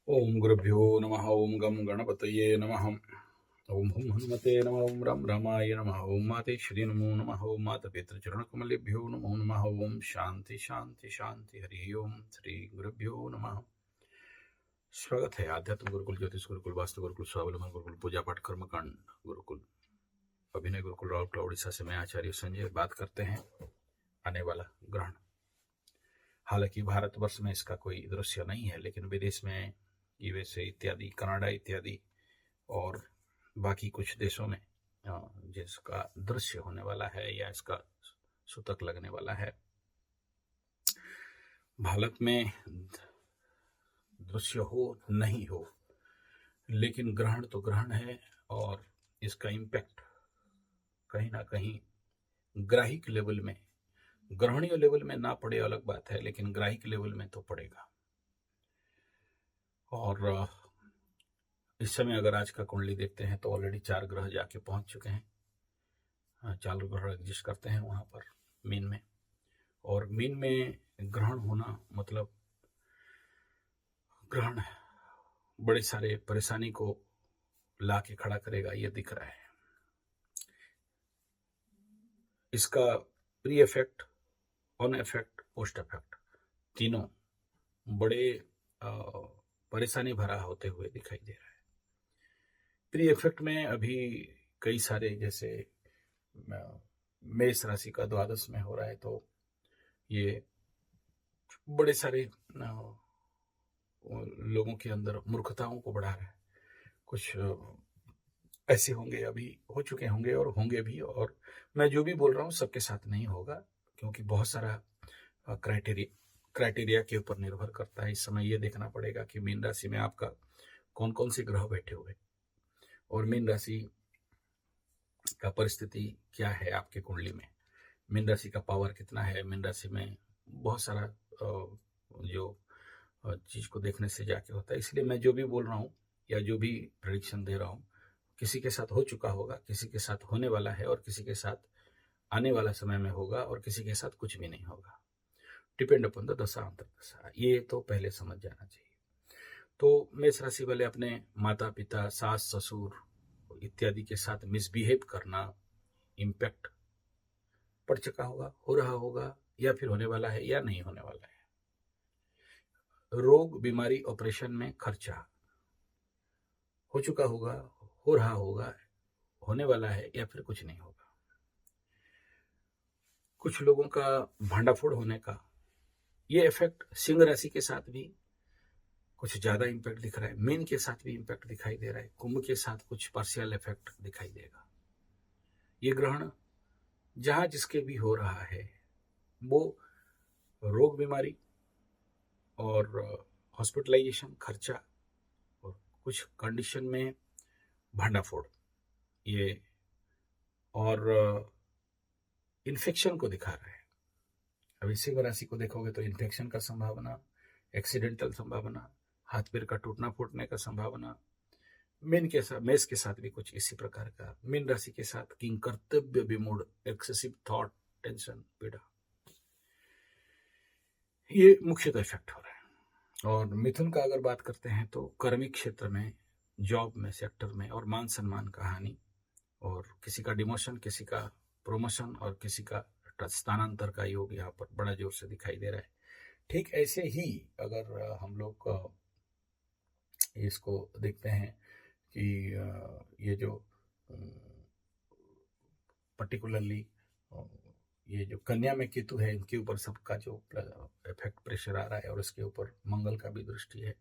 ओम गुरुभ्यो नमः। ओम गम गणपतये नमः। ओम हुम हनुमते नमः। ओम रम रामाय नमः। ओम माते श्री नमो नमः। ओम माता पितृचरण कमलेभ्यो नमो नमः। ओम शांति शांति शांति। हरि ओम श्री गुरुभ्यो नमः। स्वागत है आध्यात्म गुरुकुल, ज्योतिष गुरुकुल, वास्तु गुरुकुल, स्वावलंबन गुरुकुल, पूजा पाठ कर्मकांड गुरुकुल, अभिनय गुरुकुल, राउरकेला उड़ीसा से मैं आचार्य संजय बात करते हैं आने वाला ग्रहण। हालांकि भारतवर्ष में इसका कोई दृश्य नहीं है, लेकिन विदेश में यूएसए इत्यादि, कनाडा इत्यादि और बाकी कुछ देशों में जिसका दृश्य होने वाला है या इसका सूतक लगने वाला है। भारत में दृश्य हो नहीं हो, लेकिन ग्रहण तो ग्रहण है और इसका इम्पैक्ट कहीं ना कहीं ग्राहिक लेवल में, ग्रहणीय लेवल में ना पड़े अलग बात है, लेकिन ग्राहिक लेवल में तो पड़ेगा। और इस समय अगर आज का कुंडली देखते हैं तो ऑलरेडी 4 ग्रह जाके पहुंच चुके हैं। 4 ग्रह एग्जिस्ट करते हैं वहां पर मीन में, और मीन में ग्रहण होना मतलब ग्रहण बड़े सारे परेशानी को ला के खड़ा करेगा, ये दिख रहा है। इसका pre effect, on effect, post effect तीनों बड़े परेशानी भरा होते हुए दिखाई दे रहा है। प्री इफेक्ट में अभी कई सारे, जैसे मेष राशि का द्वादश में हो रहा है, तो ये बड़े सारे लोगों के अंदर मूर्खताओं को बढ़ा रहा है। कुछ ऐसे होंगे, अभी हो चुके होंगे और होंगे भी, और मैं जो भी बोल रहा हूँ सबके साथ नहीं होगा, क्योंकि बहुत सारा क्राइटेरिया के ऊपर निर्भर करता है। इस समय ये देखना पड़ेगा कि मीन राशि में आपका कौन कौन से ग्रह बैठे हुए, और मीन राशि का परिस्थिति क्या है आपके कुंडली में, मीन राशि का पावर कितना है। मीन राशि में बहुत सारा जो चीज को देखने से जाके होता है। इसलिए मैं जो भी बोल रहा हूँ या जो भी प्रेडिक्शन दे रहा हूँ, किसी के साथ हो चुका होगा, किसी के साथ होने वाला है, और किसी के साथ आने वाला समय में होगा, और किसी के साथ कुछ भी नहीं होगा। डिपेंड अपन द दशा अंतर दशा, ये तो पहले समझ जाना चाहिए। तो मेष राशि वाले अपने माता पिता, सास ससुर इत्यादि के साथ मिसबिहेव करना, इम्पैक्ट पड़ चुका होगा, हो रहा होगा, या फिर होने वाला है, या नहीं होने वाला है। रोग बीमारी ऑपरेशन में खर्चा हो चुका होगा, हो रहा होगा, होने वाला है, या फिर कुछ नहीं होगा। कुछ लोगों का भांडाफोड़ होने का ये इफेक्ट सिंह राशि के साथ भी कुछ ज्यादा इम्पैक्ट दिख रहा है, मीन के साथ भी इम्पैक्ट दिखाई दे रहा है, कुंभ के साथ कुछ पार्शियल इफेक्ट दिखाई देगा। ये ग्रहण जहां जिसके भी हो रहा है, वो रोग बीमारी और हॉस्पिटलाइजेशन खर्चा और कुछ कंडीशन में भांडाफोड़, ये और इन्फेक्शन को दिखा रहा है। अभी सिंह राशि को देखोगे तो इन्फेक्शन का संभावना, एक्सीडेंटल संभावना, हाथ पैर का टूटना फूटने का संभावना। मीन के साथ, मेष के साथ भी कुछ इसी प्रकार का। मीन राशि के साथ किंग कर्तव्य विमूढ़, एक्सेसिव थॉट, टेंशन, पीड़ा, ये मुख्यतः इफेक्ट हो रहा है। और मिथुन का अगर बात करते हैं तो कर्मिक क्षेत्र में, जॉब में, सेक्टर में, और मान सम्मान का हानि, और किसी का डिमोशन, किसी का प्रमोशन, और किसी का स्थानांतर का योग यहाँ पर बड़ा जोर से दिखाई दे रहा है। ठीक ऐसे ही अगर हम लोग इसको देखते हैं कि ये जो पर्टिकुलरली ये जो कन्या में केतु है, इनके ऊपर सबका जो इफेक्ट प्रेशर आ रहा है, और इसके ऊपर मंगल का भी दृष्टि है।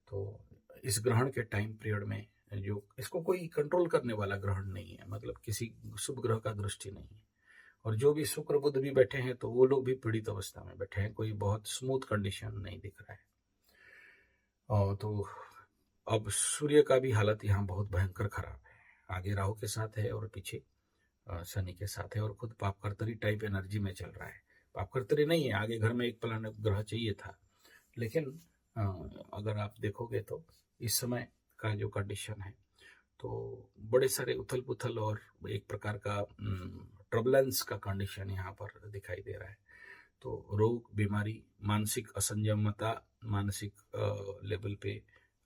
तो इस ग्रहण के टाइम पीरियड में जो इसको कोई कंट्रोल करने वाला ग्रहण नहीं है, मतलब किसी शुभ ग्रह का दृष्टि नहीं है। और जो भी शुक्र बुध भी बैठे हैं तो वो लोग भी पीड़ित अवस्था में बैठे हैं, कोई बहुत स्मूथ कंडीशन नहीं दिख रहा है। और तो अब सूर्य का भी हालत यहाँ बहुत भयंकर खराब है। आगे राहु के साथ है और पीछे शनि के साथ है, और खुद पापकर्तरी टाइप एनर्जी में चल रहा है। पापकर्तरी नहीं है, आगे घर में एक प्लानेट ग्रह चाहिए था, लेकिन अगर आप देखोगे तो इस समय का जो कंडीशन है, तो बड़े सारे उथल पुथल और एक प्रकार का ट्रबलेंस का कंडीशन यहाँ पर दिखाई दे रहा है। तो रोग बीमारी, मानसिक असंयमता, मानसिक लेवल पे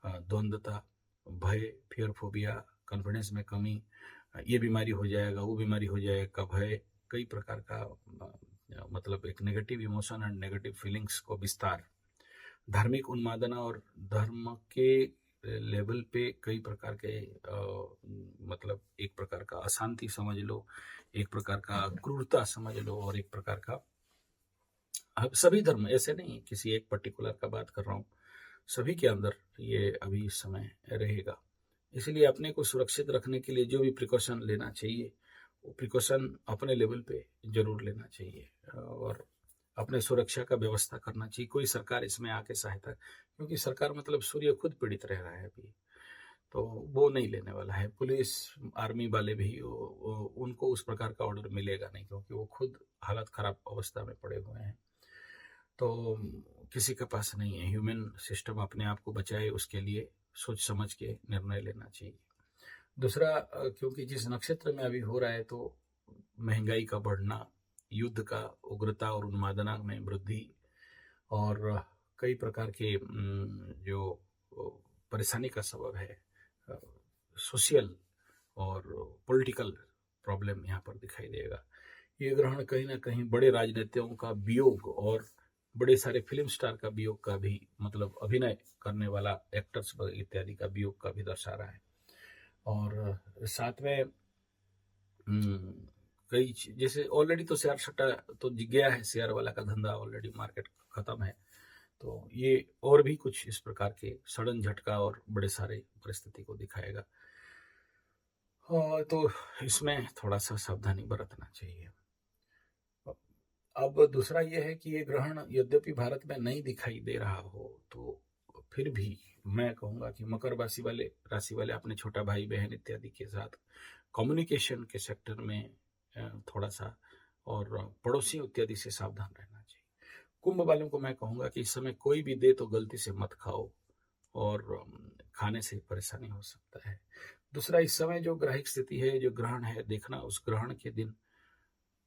द्वंद्वता, भय, फियर फोबिया, कॉन्फिडेंस में कमी, ये बीमारी हो जाएगा, वो बीमारी हो जाएगा, भय, कई प्रकार का मतलब एक negative emotion and negative feelings को विस्तार, धार्मिक उन्मादना और धर्म के लेवल पे कई प्रकार के मतलब एक प्रकार का अशांति समझ लो, एक प्रकार का क्रूरता समझ लो, और एक प्रकार का अब सभी धर्म, ऐसे नहीं किसी एक पर्टिकुलर का बात कर रहा हूँ, सभी के अंदर ये अभी इस समय रहेगा। इसलिए अपने को सुरक्षित रखने के लिए जो भी प्रिकॉशन लेना चाहिए वो प्रिकॉशन अपने लेवल पे जरूर लेना चाहिए, और अपने सुरक्षा का व्यवस्था करना चाहिए। कोई सरकार इसमें आके सहायता, क्योंकि सरकार मतलब सूर्य खुद पीड़ित रह रहा है अभी, तो वो नहीं लेने वाला है। पुलिस आर्मी वाले भी उनको उस प्रकार का ऑर्डर मिलेगा नहीं, क्योंकि वो खुद हालत खराब अवस्था में पड़े हुए हैं। तो किसी के पास नहीं है। ह्यूमन सिस्टम अपने आप को बचाए उसके लिए सोच समझ के निर्णय लेना चाहिए। दूसरा, क्योंकि जिस नक्षत्र में अभी हो रहा है, तो महंगाई का बढ़ना, युद्ध का उग्रता और उन्मादना में वृद्धि, और कई प्रकार के जो परेशानी का सबब है, सोशल और पॉलिटिकल प्रॉब्लम यहाँ पर दिखाई देगा। ये ग्रहण कहीं ना कहीं बड़े राजनेताओं का वियोग और बड़े सारे फिल्म स्टार का वियोग का भी, मतलब अभिनय करने वाला एक्टर्स इत्यादि का वियोग का भी दर्शा रहा है। और साथ में कई जैसे ऑलरेडी तो शेयर सट्टा तो गया है, शेयर वाला का धंधा ऑलरेडी मार्केट खत्म है, तो ये और भी कुछ इस प्रकार के सडन झटका और बड़े सारे परिस्थिति को दिखाएगा। तो इसमें थोड़ा सा सावधानी बरतना चाहिए। अब दूसरा यह है कि ये ग्रहण यद्यपि भारत में नहीं दिखाई दे रहा हो, तो फिर भी मैं कहूँगा कि मकर राशि वाले अपने छोटा भाई बहन इत्यादि के साथ कम्युनिकेशन के सेक्टर में थोड़ा सा, और पड़ोसियों इत्यादि से सावधान रहना चाहिए। कुंभ वालों को मैं कहूँगा कि इस समय कोई भी दे तो गलती से मत खाओ, और खाने से परेशानी हो सकता है। दूसरा, इस समय जो ग्रहिक स्थिति है, जो ग्रहण है, देखना उस ग्रहण के दिन,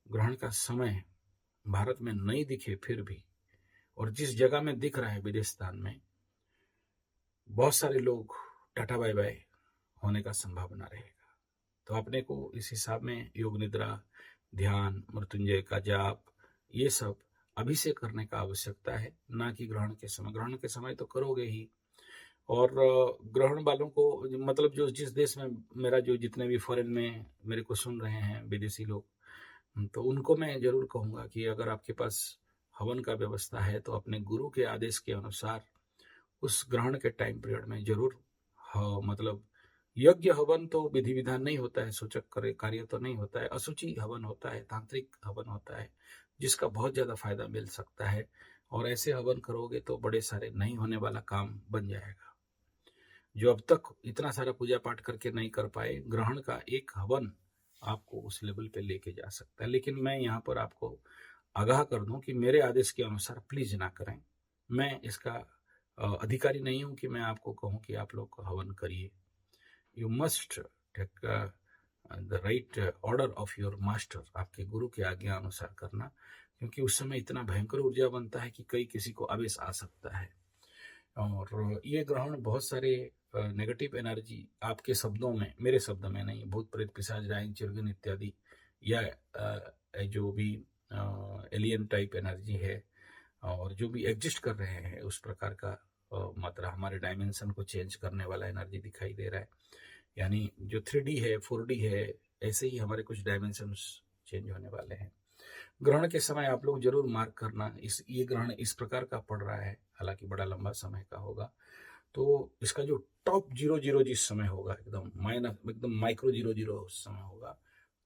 ग्रहण का समय भारत में नहीं दिखे फिर भी, और जिस जगह में दिख रहा है विदेशस्थान में, बहुत सारे लोग टाटा बाय बाय होने का संभावना रहेगा। तो अपने को इस हिसाब में योग निद्रा, ध्यान, मृत्युंजय का जाप, ये सब अभी से करने का आवश्यकता है, ना कि ग्रहण के समय। ग्रहण के समय तो करोगे ही, और ग्रहण वालों को मतलब जो जिस देश में मेरा जो जितने भी फॉरेन में मेरे को सुन रहे हैं विदेशी लोग, तो उनको मैं जरूर कहूँगा कि अगर आपके पास हवन का व्यवस्था है तो अपने गुरु के आदेश के अनुसार उस ग्रहण के टाइम पीरियड में जरूर मतलब यज्ञ हवन तो विधि विधान नहीं होता है, सूचक कार्य तो नहीं होता है, अशुचि हवन होता है, तांत्रिक हवन होता है, जिसका बहुत ज्यादा फायदा मिल सकता है। और ऐसे हवन करोगे तो बड़े सारे नहीं होने वाला काम बन जाएगा। जो अब तक इतना सारा पूजा पाठ करके नहीं कर पाए, ग्रहण का एक हवन आपको उस लेवल पे लेके जा सकता है। लेकिन मैं यहाँ पर आपको आगाह कर दूं कि मेरे आदेश के अनुसार प्लीज ना करें। मैं इसका अधिकारी नहीं हूं कि मैं आपको कहूं कि आप लोग हवन करिए। You must take the right order of your master, आपके गुरु के आज्ञा अनुसार करना, क्योंकि उस समय इतना भयंकर ऊर्जा बनता है कि कई किसी को आवेश आ सकता है। और ये ग्रहण बहुत सारे नेगेटिव एनर्जी आपके शब्दों में, मेरे शब्द में नहीं, भूत प्रेत पिशाच डायन चिरगन इत्यादि, या जो भी एलियन टाइप एनर्जी है और जो भी एग्जिस्ट कर रहे हैं उस प्रकार का मात्रा, हमारे डायमेंशन को चेंज करने वाला एनर्जी दिखाई दे रहा है। यानी जो 3D है, 4D है, ऐसे ही हमारे कुछ डायमेंशन चेंज होने वाले हैं। ग्रहण के समय आप लोग जरूर मार्क करना, ये ग्रहण इस प्रकार का पड़ रहा है, हालांकि बड़ा लंबा समय का होगा, तो इसका जो टॉप 0 जिस समय होगा, एकदम माइक्रो 0 उस समय होगा,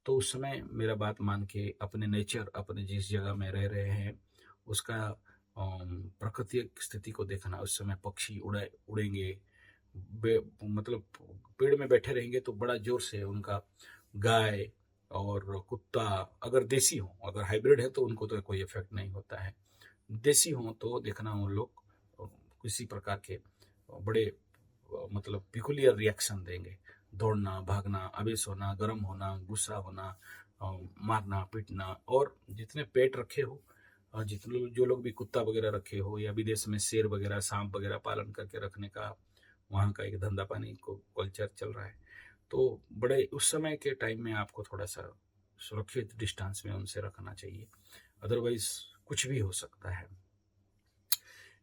तो उस समय मेरा बात मान के अपने नेचर, अपने जिस जगह में रह रहे हैं उसका प्राकृतिक स्थिति को देखना। उस समय पक्षी उड़ेंगे, मतलब पेड़ में बैठे रहेंगे तो बड़ा जोर से उनका, गाय और कुत्ता अगर देसी हो, अगर हाइब्रिड है तो उनको तो कोई इफेक्ट नहीं होता है, देसी हो तो देखना उन लोग किसी प्रकार के बड़े मतलब पिकुलियर रिएक्शन देंगे, दौड़ना, भागना, आवेश होना, गर्म होना, गुस्सा होना, मारना पीटना। और जितने पेट रखे हो जितने जो लोग भी कुत्ता वगैरह रखे हो या विदेश में शेर वगैरह सांप वगैरह पालन करके रखने का वहाँ का एक धंधा पानी को कल्चर चल रहा है, तो बड़े उस समय के टाइम में आपको थोड़ा सा सुरक्षित डिस्टेंस में उनसे रखना चाहिए, अदरवाइज कुछ भी हो सकता है।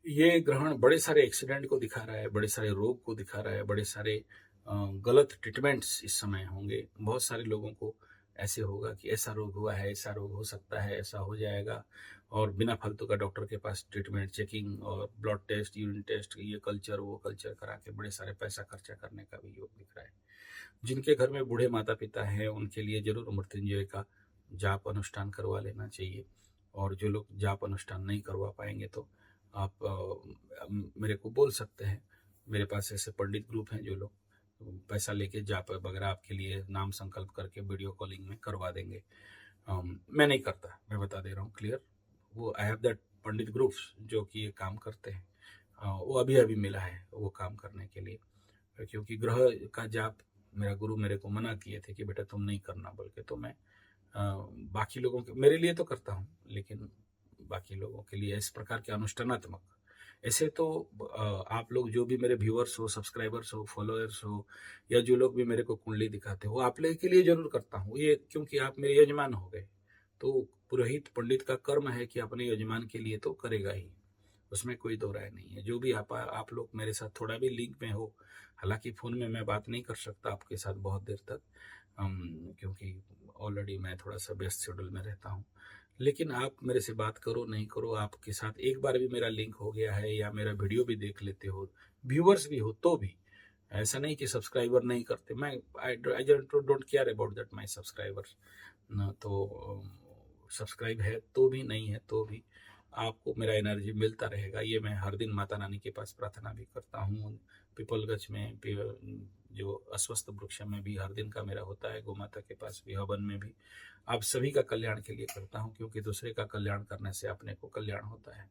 ये ग्रहण बड़े सारे एक्सीडेंट को दिखा रहा है, बड़े सारे रोग को दिखा रहा है, बड़े सारे गलत ट्रीटमेंट्स इस समय होंगे। बहुत सारे लोगों को ऐसे होगा कि ऐसा रोग हुआ है, ऐसा रोग हो सकता है, ऐसा हो जाएगा, और बिना फालतू का डॉक्टर के पास ट्रीटमेंट, चेकिंग और ब्लड टेस्ट, यूरिन टेस्ट, ये कल्चर वो कल्चर करा के बड़े सारे पैसा खर्चा करने का भी योग दिख रहा है। जिनके घर में बूढ़े माता पिता हैं उनके लिए जरूर मृत्युंजय का जाप अनुष्ठान करवा लेना चाहिए, और जो लोग जाप अनुष्ठान नहीं करवा पाएंगे तो आप मेरे को बोल सकते हैं। मेरे पास ऐसे पंडित ग्रुप हैं जो लोग पैसा लेके जाप वगैरह आपके लिए नाम संकल्प करके वीडियो कॉलिंग में करवा देंगे। मैं नहीं करता, मैं बता दे रहा हूँ क्लियर। वो I have that Pandit groups जो कि ये काम करते हैं। वो अभी अभी मिला है वो काम करने के लिए, क्योंकि ग्रह का जाप मेरा गुरु मेरे को मना किए थे कि बेटा तुम नहीं करना बोल के, तो मैं बाकी लोगों के, मेरे लिए तो करता हूँ लेकिन बाकी लोगों के लिए इस प्रकार के अनुष्ठानात्मक ऐसे तो आप लोग जो भी मेरे व्यूअर्स हो, सब्सक्राइबर्स हो, फॉलोअर्स हो, या जो लोग भी मेरे को कुंडली दिखाते हो, आप लोगों के लिए जरूर करता हूँ ये, क्योंकि आप मेरे यजमान हो गए। तो पुरोहित पंडित का कर्म है कि अपने यजमान के लिए तो करेगा ही, उसमें कोई दो राय नहीं है। जो भी आप लोग मेरे साथ थोड़ा भी लिंक में हो, हालांकि फ़ोन में मैं बात नहीं कर सकता आपके साथ बहुत देर तक, क्योंकि ऑलरेडी मैं थोड़ा सा व्यस्त शेड्यूल में रहता हूँ, लेकिन आप मेरे से बात करो नहीं करो, आपके साथ एक बार भी मेरा लिंक हो गया है या मेरा वीडियो भी देख लेते हो, व्यूवर्स भी हो तो भी, ऐसा नहीं कि सब्सक्राइबर नहीं करते, मैं I don't care about that my subscribers ना, तो सब्सक्राइब है तो भी नहीं है तो भी आपको मेरा एनर्जी मिलता रहेगा, ये मैं हर दिन माता रानी के पास प्रार्थना भी करता हूँ। पिपलगछ में जो अस्वस्थ वृक्ष में भी हर दिन का मेरा होता है, गौ माता के पास भी, हवन में भी, आप सभी का कल्याण के लिए करता हूँ, क्योंकि दूसरे का कल्याण करने से अपने को कल्याण होता है।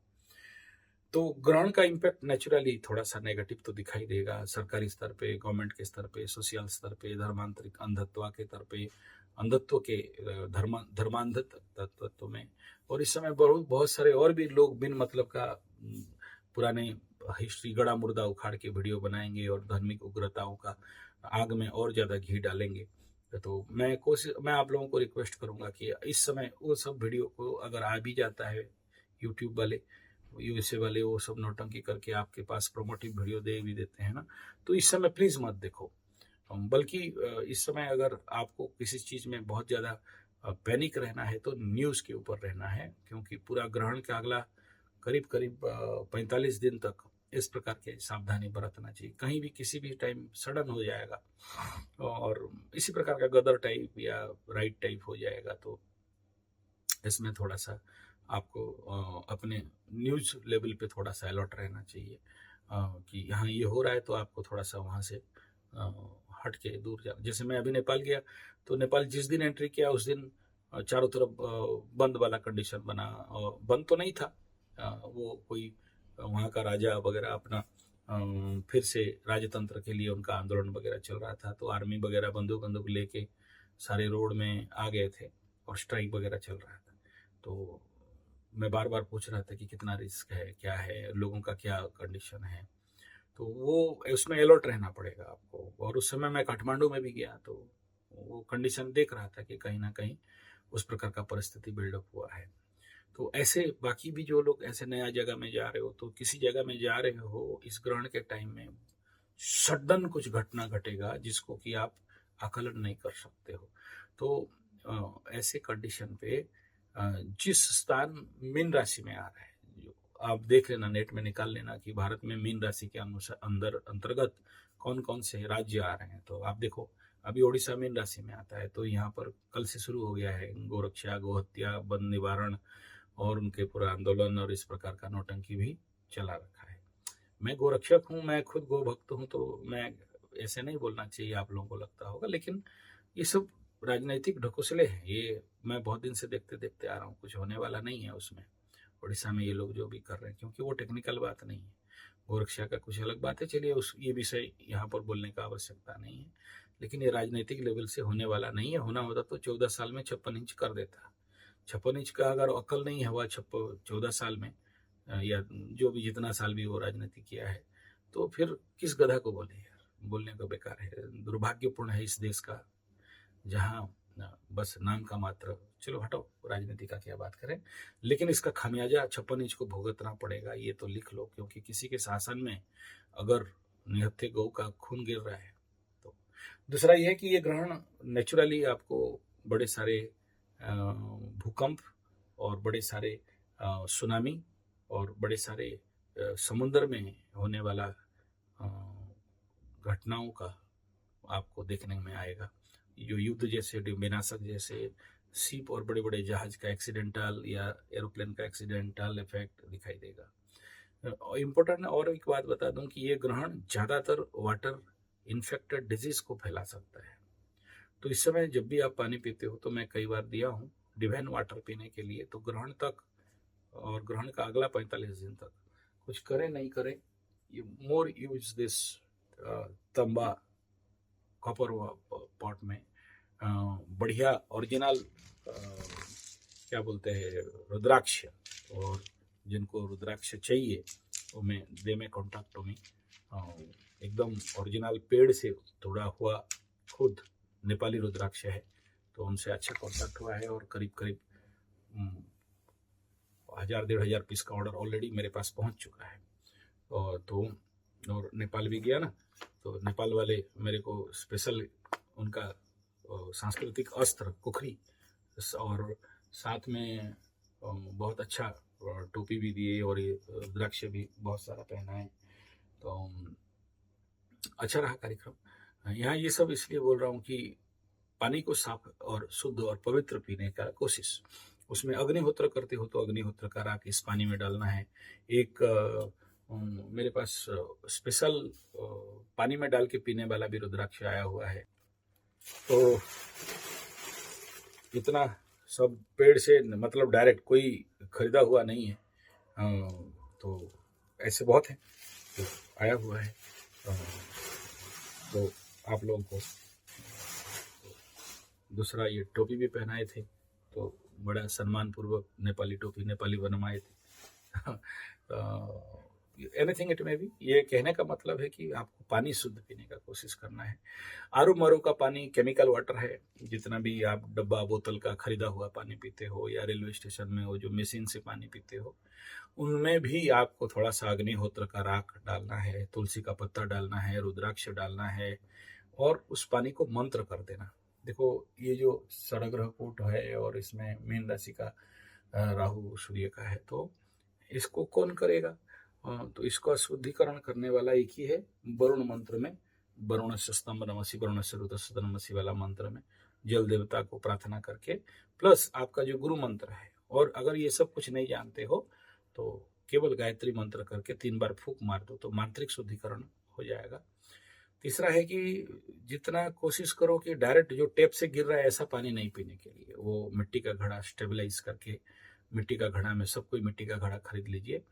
तो ग्रहण का इम्पैक्ट नेचुरली थोड़ा सा नेगेटिव तो दिखाई देगा, सरकारी स्तर पे, गवर्नमेंट के स्तर पे, सोशल स्तर पे, धर्मांतरिक अंधत्व के स्तर पे, अंधत्व के धर्मांध तत्व में, और इस समय बहुत सारे और भी लोग बिन मतलब का पुराने हिस्ट्री गड़ा मुर्दा उखाड़ के वीडियो बनाएंगे और धार्मिक उग्रताओं का आग में और ज्यादा घी डालेंगे। तो मैं आप लोगों को रिक्वेस्ट करूंगा कि इस समय वो सब वीडियो को अगर आ भी जाता है, यूट्यूब वाले, यूएसए वाले वो सब नौटंकी करके आपके पास प्रोमोटिव वीडियो दे भी देते हैं ना, तो इस समय प्लीज मत देखो। बल्कि इस समय अगर आपको किसी चीज में बहुत ज्यादा पैनिक रहना है तो न्यूज के ऊपर रहना है, क्योंकि पूरा ग्रहण का अगला करीब करीब 45 दिन तक इस प्रकार के सावधानी बरतना चाहिए। कहीं भी किसी भी टाइम सडन हो जाएगा और इसी प्रकार का गदर टाइप या राइट टाइप हो जाएगा, तो इसमें थोड़ा सा आपको अपने न्यूज लेवल पे थोड़ा सा अलर्ट रहना चाहिए कि यहाँ ये हो रहा है, तो आपको थोड़ा सा वहाँ से हट के दूर जाना। जैसे मैं अभी नेपाल गया, तो नेपाल जिस दिन एंट्री किया उस दिन चारों तरफ बंद वाला कंडीशन बना, बंद तो नहीं था, वो कोई वहाँ का राजा वगैरह अपना फिर से राजतंत्र के लिए उनका आंदोलन वगैरह चल रहा था, तो आर्मी वगैरह बंदूक लेके सारे रोड में आ गए थे और स्ट्राइक वगैरह चल रहा था। तो मैं बार बार पूछ रहा था कि कितना रिस्क है, क्या है, लोगों का क्या कंडीशन है, तो वो उसमें अलर्ट रहना पड़ेगा आपको। और उस समय मैं काठमांडू में भी गया, तो वो कंडीशन देख रहा था कि कहीं ना कहीं उस प्रकार का परिस्थिति बिल्डअप हुआ है। तो ऐसे बाकी भी जो लोग ऐसे नया जगह में जा रहे हो, तो किसी जगह में जा रहे हो इस ग्रहण के टाइम में सडन कुछ घटना घटेगा जिसको कि आप आकलन नहीं कर सकते हो। तो ऐसे कंडीशन पे जिस स्थान मीन राशि में आ रहा है, जो आप देख लेना, नेट में निकाल लेना कि भारत में मीन राशि के अनुसार अंतर्गत कौन कौन से राज्य आ रहे हैं, तो आप देखो अभी ओडिशा मीन राशि में आता है, तो यहाँ पर कल से शुरू हो गया है गोरक्षा, गोहत्या, वन निवारण और उनके पूरा आंदोलन और इस प्रकार का नौटंकी भी चला रखा है। मैं गोरक्षक हूँ, मैं खुद गो भक्त हूँ, तो मैं ऐसे नहीं बोलना चाहिए, आप लोगों को लगता होगा, लेकिन ये सब राजनीतिक ढकोसले हैं, ये मैं बहुत दिन से देखते देखते आ रहा हूँ, कुछ होने वाला नहीं है उसमें। उड़ीसा में ये लोग जो भी कर रहे हैं, क्योंकि वो टेक्निकल बात नहीं है, गोरक्षा का कुछ अलग बात है, चलिए उस ये विषय यहाँ पर बोलने का आवश्यकता नहीं है, लेकिन ये राजनीतिक लेवल से होने वाला नहीं है। होना होता तो 14 साल में 56 इंच कर देता, 56 इंच का अगर अकल नहीं हुआ 14 साल में, या जो भी जितना साल भी वो राजनीति किया है, तो फिर किस गधा को बोले यार, बोलने का बेकार है। दुर्भाग्यपूर्ण है इस देश का, जहाँ बस नाम का मात्र, चलो हटो राजनीति का क्या बात करें, लेकिन इसका खामियाजा 56 इंच को भुगतना पड़ेगा, ये तो लिख लो, क्योंकि किसी के शासन में अगर निहत्थे गौ का खून गिर रहा है तो। दूसरा ये है कि ये ग्रहण नेचुरली आपको बड़े सारे भूकंप और बड़े सारे सुनामी और बड़े सारे समुद्र में होने वाला घटनाओं का आपको देखने में आएगा। जो युद्ध जैसे, विनाशक जैसे शिप और बड़े बड़े जहाज का एक्सीडेंटल या एरोप्लेन का एक्सीडेंटल इफेक्ट दिखाई देगा। इम्पोर्टेंट और एक बात बता दूं कि ये ग्रहण ज़्यादातर वाटर इन्फेक्टेड डिजीज को फैला सकता है। तो इस समय जब भी आप पानी पीते हो, तो मैं कई बार दिया हूँ डिवाइन वाटर पीने के लिए, तो ग्रहण तक और ग्रहण का अगला 45 दिन तक कुछ करें नहीं करें, यू मोर यूज दिस तंबा कॉपर पॉट में बढ़िया ओरिजिनल क्या बोलते हैं रुद्राक्ष, और जिनको रुद्राक्ष चाहिए वो मैं दे में कॉन्टैक्ट में एकदम ओरिजिनल पेड़ से तोड़ा हुआ खुद नेपाली रुद्राक्ष है, तो उनसे अच्छा कॉन्टैक्ट हुआ है और करीब करीब 1000-1500 पीस का ऑर्डर ऑलरेडी मेरे पास पहुंच चुका है। और नेपाल भी गया ना, तो नेपाल वाले मेरे को स्पेशल उनका सांस्कृतिक अस्त्र कुखरी और साथ में बहुत अच्छा टोपी भी दिए और ये रुद्राक्ष भी बहुत सारा पहना है, तो अच्छा रहा कार्यक्रम। यहाँ ये सब इसलिए बोल रहा हूँ कि पानी को साफ और शुद्ध और पवित्र पीने का कोशिश, उसमें अग्निहोत्र करते हो तो अग्निहोत्र का राख इस पानी में डालना है। एक मेरे पास स्पेशल पानी में डाल के पीने वाला भी रुद्राक्ष आया हुआ है, तो इतना सब पेड़ से, मतलब डायरेक्ट कोई खरीदा हुआ नहीं है, तो ऐसे बहुत है तो आया हुआ है, तो आप लोगों को दूसरा ये टोपी भी पहनाए थे, तो बड़ा सम्मान पूर्वक नेपाली टोपी, नेपाली बनवाए थे। एनीथिंग इट में भी, ये कहने का मतलब है कि आपको पानी शुद्ध पीने का कोशिश करना है। आरू मारू का पानी केमिकल वाटर है, जितना भी आप डब्बा बोतल का खरीदा हुआ पानी पीते हो या रेलवे स्टेशन में वो जो मशीन से पानी पीते हो, उनमें भी आपको थोड़ा सा अग्निहोत्र का राख डालना है, तुलसी का पत्ता डालना है, रुद्राक्ष डालना है और उस पानी को मंत्र कर देना। देखो ये जो षड्ग्रह कूट है और इसमें मीन राशि का राहु सूर्य का है, तो इसको कौन करेगा? तो इसको शुद्धिकरण करने वाला एक ही है, वरुण मंत्र में, वरुण से स्तंभ नमसी वरुण से रुद्र नमसी वाला मंत्र में जल देवता को प्रार्थना करके, प्लस आपका जो गुरु मंत्र है, और अगर ये सब कुछ नहीं जानते हो तो केवल गायत्री मंत्र करके 3 बार फूंक मार दो तो मांत्रिक शुद्धिकरण हो जाएगा। तीसरा है कि जितना कोशिश करो कि डायरेक्ट जो टेप से गिर रहा है ऐसा पानी नहीं पीने के लिए, वो मिट्टी का घड़ा स्टेबलाइज करके, मिट्टी का घड़ा में, सब कोई मिट्टी का घड़ा खरीद लीजिए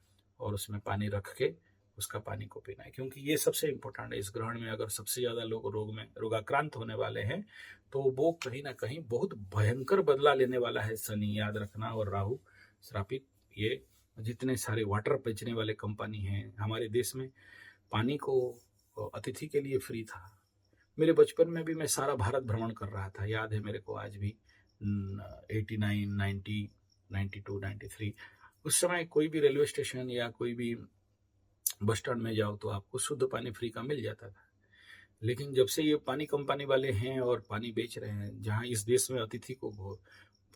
और उसमें पानी रख के उसका पानी को पीना है, क्योंकि ये सबसे इम्पोर्टेंट है। इस ग्रहण में अगर सबसे ज़्यादा लोग रोगाक्रांत होने वाले हैं तो वो कहीं ना कहीं बहुत भयंकर बदला लेने वाला है शनि, याद रखना, और राहु श्रापित। ये जितने सारे वाटर बेचने वाले कंपनी हैं हमारे देश में, पानी को अतिथि के लिए फ्री था। मेरे बचपन में भी मैं सारा भारत भ्रमण कर रहा था, याद है मेरे को आज भी, 89, 90, 92, 93, उस समय कोई भी रेलवे स्टेशन या कोई भी बस स्टैंड में जाओ तो आपको शुद्ध पानी फ्री का मिल जाता था। लेकिन जब से ये पानी कंपनी वाले हैं और पानी बेच रहे हैं, जहाँ इस देश में अतिथि को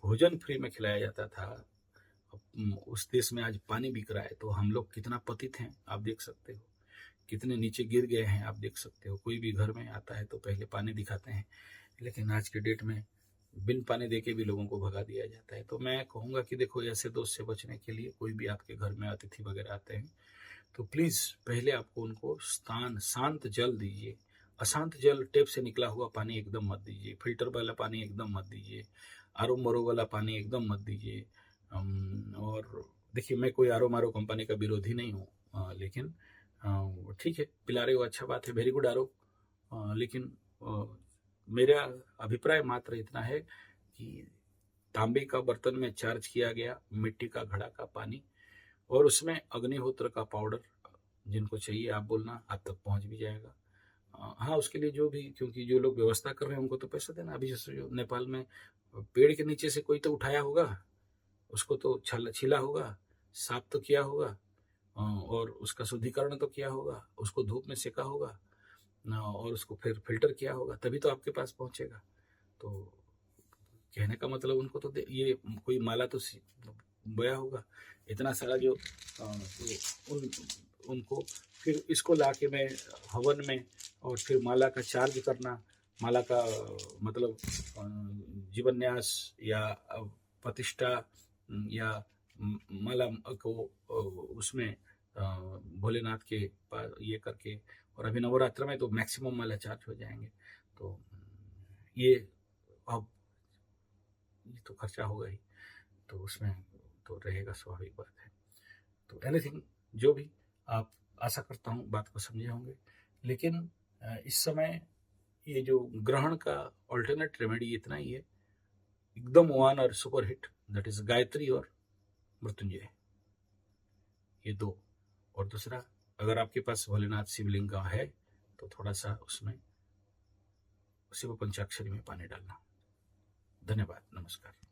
भोजन फ्री में खिलाया जाता था, उस देश में आज पानी बिक रहा है, तो हम लोग कितना पतित हैं आप देख सकते हो, कितने नीचे गिर गए हैं आप देख सकते हो। कोई भी घर में आता है तो पहले पानी दिखाते हैं, लेकिन आज के डेट में बिन पानी देके भी लोगों को भगा दिया जाता है। तो मैं कहूँगा कि देखो, ऐसे दोस्त से बचने के लिए कोई भी आपके घर में अतिथि वगैरह आते हैं तो प्लीज़ पहले आपको उनको शांत जल दीजिए। अशांत जल, टेप से निकला हुआ पानी एकदम मत दीजिए, फिल्टर वाला पानी एकदम मत दीजिए, आरो मारो वाला पानी एकदम मत दीजिए। और देखिए, मैं कोई आरो मारो कंपनी का विरोधी नहीं हूँ, लेकिन ठीक है, पिला रहे हो अच्छा बात है, वेरी गुड आरो, लेकिन मेरा अभिप्राय मात्र इतना है कि तांबे का बर्तन में चार्ज किया गया मिट्टी का घड़ा का पानी और उसमें अग्निहोत्र का पाउडर, जिनको चाहिए आप बोलना, आप तक पहुंच भी जाएगा। हाँ, उसके लिए जो भी, क्योंकि जो लोग व्यवस्था कर रहे हैं उनको तो पैसा देना। अभी जैसे जो नेपाल में पेड़ के नीचे से कोई तो उठाया होगा, उसको तो छीला होगा, साफ तो किया होगा, और उसका शुद्धिकरण तो किया होगा, उसको धूप में सेका होगा और उसको फिर फिल्टर किया होगा, तभी तो आपके पास पहुंचेगा। तो कहने का मतलब उनको तो ये कोई माला तो बोया होगा, इतना सारा जो उनको फिर इसको लाके मैं हवन में और फिर माला का चार्ज करना, माला का मतलब जीवन्यास या प्रतिष्ठा या माला को उसमें भोलेनाथ के पास ये करके, और अभी नवरात्र में तो मैक्सिमम माला चार्ज हो जाएंगे। तो ये अब ये तो खर्चा होगा ही, तो उसमें तो रहेगा, स्वाभाविक बात है। तो एनीथिंग जो भी, आप आशा करता हूँ बात को समझे होंगे। लेकिन इस समय ये जो ग्रहण का ऑल्टरनेट रेमेडी इतना ही है, एकदम वन और super hit, that is Gayatri और मृत्युंजय, ये दो। और दूसरा, अगर आपके पास भोलेनाथ शिवलिंग का है तो थोड़ा सा उसमें शिव पंचाक्षरी में पानी डालना। धन्यवाद, नमस्कार।